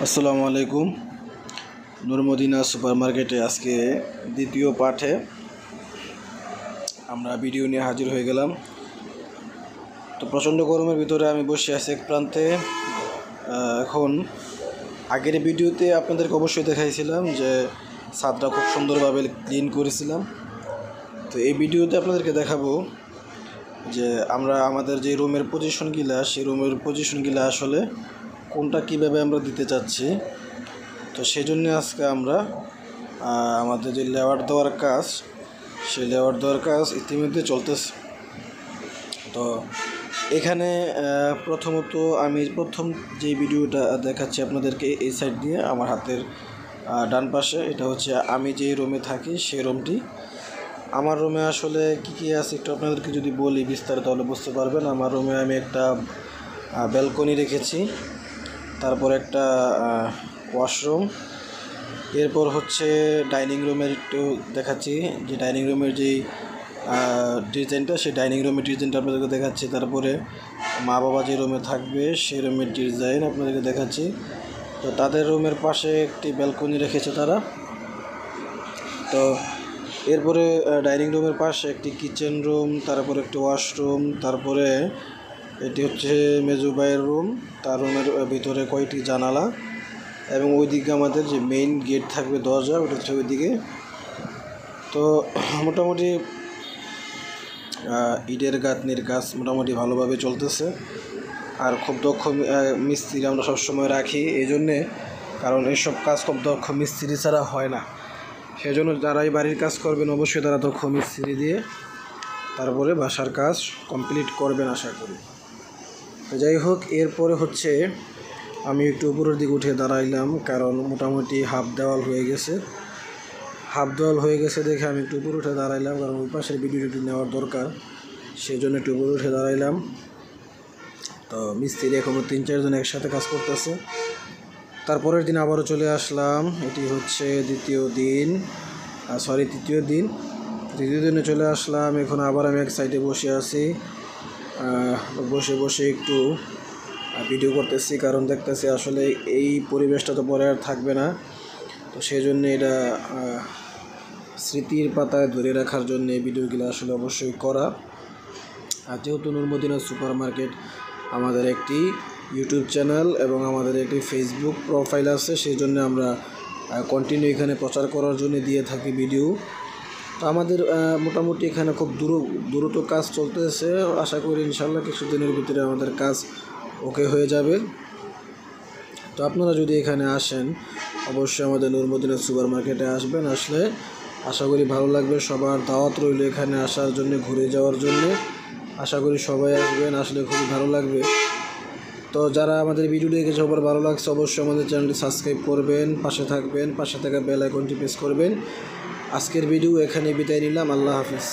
আসসালামু আলাইকুম। নূর Medina super মার্কেটে আজকে দ্বিতীয় পাঠে আমরা ভিডিও নিয়ে হাজির হয়ে গেলাম। তো প্রচণ্ড গরমের ভিতরে আমি বসে আছি এক প্রান্তে। এখন আগের ভিডিওতে আপনাদেরকে অবশ্যই দেখাইছিলাম যে ছাদটা খুব সুন্দরভাবে ক্লিন করেছিলাম। তো এই ভিডিওতে আপনাদেরকে দেখাবো যে আমরা আমাদের যে রুমের পজিশনগুলো, সেই রুমের পজিশনগুলো আসলে কোনটা কীভাবে আমরা দিতে চাচ্ছি। তো সেই জন্য আজকে আমরা আমাদের যে লেয়ার দেওয়ার কাজ, সেই লেয়ার দেওয়ার কাজ ইতিমধ্যে চলতেছে। তো এখানে প্রথমত আমি প্রথম যে ভিডিওটা দেখাচ্ছি আপনাদেরকে এই সাইড দিয়ে আমার হাতের ডান পাশে, এটা হচ্ছে আমি যে রুমে থাকি সেই রুমটি। আমার রুমে আসলে কী আছে একটু আপনাদেরকে যদি বলি বিস্তারিত তাহলে বুঝতে পারবেন। আমার রুমে আমি একটা ব্যালকনি রেখেছি, তারপর একটা ওয়াশরুম, এরপর হচ্ছে ডাইনিং রুমের একটু দেখাচ্ছি যে ডাইনিং রুমের যেই ডিজাইনটা, সেই ডাইনিং রুমের ডিজাইনটা আপনাদেরকে দেখাচ্ছি। তারপরে মা বাবা যে রুমে থাকবে সেই রুমের ডিজাইন আপনাদেরকে দেখাচ্ছি। তো তাদের রুমের পাশে একটি ব্যালকনি রেখেছে তারা। তো এরপরে ডাইনিং রুমের পাশে একটি কিচেন রুম, তারপরে একটি ওয়াশরুম, তারপরে এটি হচ্ছে মেজু ভাইয়ের রুম, তার রুমের ভিতরে কয়টি জানালা, এবং ওইদিকে আমাদের যে মেইন গেট থাকবে দরজা, ওটা হচ্ছে ওইদিকে। তো মোটামুটি ইটের গাঁথনির কাজ মোটামুটি ভালোভাবে চলতেছে। আর খুব দক্ষ মিস্ত্রি আমরা সবসময় রাখি এই জন্যে, কারণ এইসব কাজ খুব দক্ষ মিস্ত্রি ছাড়া হয় না। সেই জন্য যারাই বাড়ির কাজ করবেন অবশ্যই তারা দক্ষ মিস্ত্রি দিয়ে তারপরে বাসার কাজ কমপ্লিট করবেন আশা করি। তো যাই হোক, এরপরে হচ্ছে আমি একটু উপরের দিকে উঠে দাঁড়াইলাম, কারণ মোটামুটি হাফ দেওয়াল হয়ে গেছে দেখে আমি একটু উপরে উঠে দাঁড়াইলাম, কারণ ওই পাশের ভিডিওটি নেওয়ার দরকার, সেই জন্য একটু উপরে উঠে দাঁড়াইলাম। তো মিস্ত্রি এখনও 3-4 জন একসাথে কাজ করতেছে। তারপরের দিন আবারও চলে আসলাম। এটি হচ্ছে তৃতীয় দিনে চলে আসলাম। এখন আবার আমি এক সাইডে বসে আছি, বসে একটু ভিডিও করতেছি, কারণ দেখতেছি আসলে এই পরিবেশটা তো পরে আর থাকবে না। তো সেই জন্য এটা স্মৃতির পাতায় ধরে রাখার জন্য এই ভিডিওগুলো আসলে অবশ্যই করা। আর যেহেতু নূর মদিনা সুপার মার্কেট আমাদের একটি ইউটিউব চ্যানেল এবং আমাদের একটি ফেসবুক প্রোফাইল আছে, সেই জন্য আমরা কন্টিনিউ এখানে প্রচার করার জন্য দিয়ে থাকি ভিডিও। তো আমাদের মোটামুটি এখানে খুব দ্রুত কাজ চলতেছে। আশা করি ইনশাল্লাহ কিছুদিনের ভিতরে আমাদের কাজ ওকে হয়ে যাবে। তো আপনারা যদি এখানে আসেন অবশ্যই আমাদের নূর মদিনা সুপার মার্কেটে আসবেন। আসলে আশা করি ভালো লাগবে। সবার দাওয়াত রইল এখানে আসার জন্য, ঘুরে যাওয়ার জন্য। আশা করি সবাই আসবেন, আসলে খুবই ভালো লাগবে। তো যারা আমাদের ভিডিও দেখে সবার ভালো লাগছে অবশ্যই আমাদের চ্যানেলটি সাবস্ক্রাইব করবেন, পাশে থাকবেন, পাশে থাকা বেল আইকনটি প্রেস করবেন। আজকের ভিডিও এখানে বিদায় নিলাম। আল্লাহ হাফিজ।